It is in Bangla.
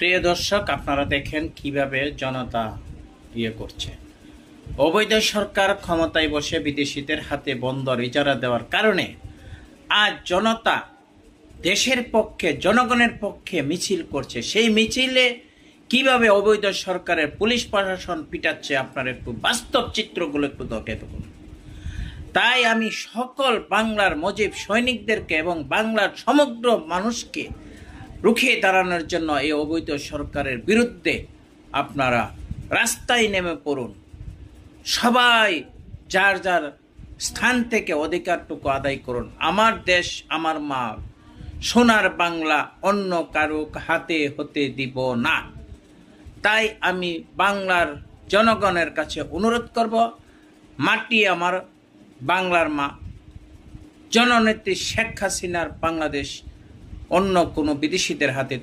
প্রিয় দর্শক, আপনারা দেখেন কিভাবে জনতা করছে। অবৈধ সরকার ক্ষমতায় বসে বিদেশিদের হাতে বন্দর ইজারা দেওয়ার কারণে আজ জনতা দেশের পক্ষে, জনগণের পক্ষে মিছিল করছে। সেই মিছিলে কিভাবে অবৈধ সরকারের পুলিশ প্রশাসন পিটাচ্ছে, আপনার একটু বাস্তব চিত্রগুলো একটু দেখে দেখুন। তাই আমি সকল বাংলার মুজিব সৈনিকদেরকে এবং বাংলার সমগ্র মানুষকে রুখে দাঁড়ানোর জন্য এই অবৈধ সরকারের বিরুদ্ধে আপনারা রাস্তায় নেমে পড়ুন। সবাই যার যার স্থান থেকে অধিকারটুকু আদায় করুন। আমার দেশ আমার মা, সোনার বাংলা অন্য কারো হাতে হতে দিব না। তাই আমি বাংলার জনগণের কাছে অনুরোধ করব, মাটি আমার বাংলার মা, জননেত্রী শেখ হাসিনার বাংলাদেশ অন্য কোনো বিদেশিদের হাতে